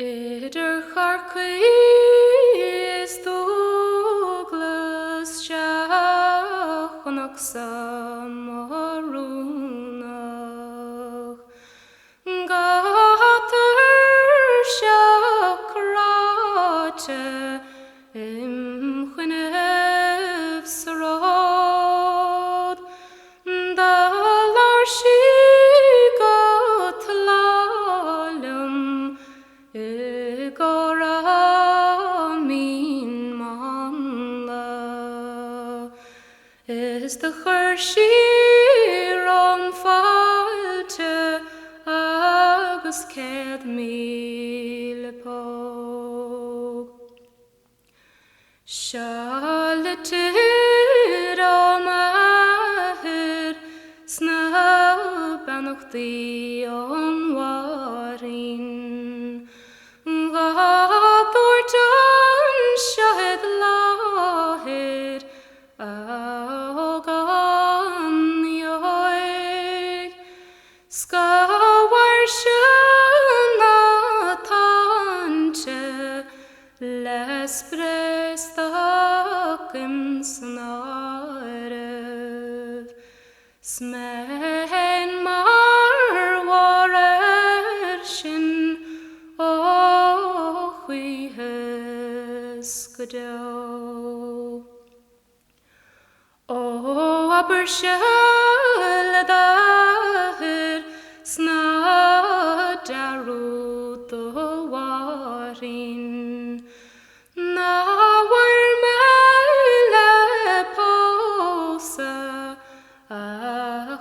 Idir charcuis Douglas Seachanach samarúnach Gatar seacráte chuineh sarad Dalar si got lalim Goramin manla Is the Hershir on failte agus ced míle pog Shalatir o mahir Snab anachdi on warin Gator John Shahid Lahir Agan Yoig Skawar Shana Tanche Les Prestakim Snarev Smen Marwarershin Godel O Abershel Dahir Sna Darut the Warin Na war mele posa a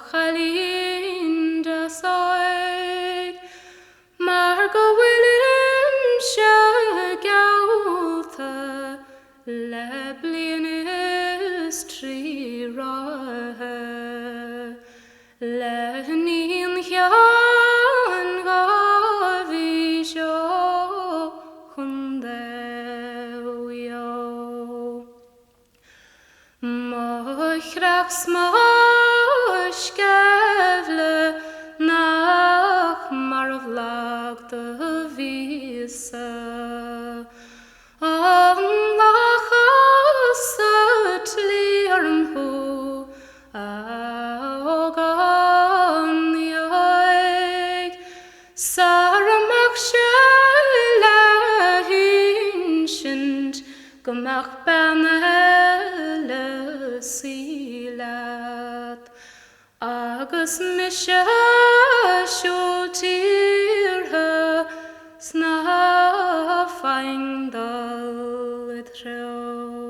Khalinda Saig Margo William Shagauta Leblianis tree rahe Lenin Hyan Gavisho Hundeo Mochrach Smoshkevle Nach Marovlag de Visa Tlirnhu Agan Yoig Saramach Shela Hinshend Gamach Banele Silat Agus Misha Shultirha Sna Findal Treo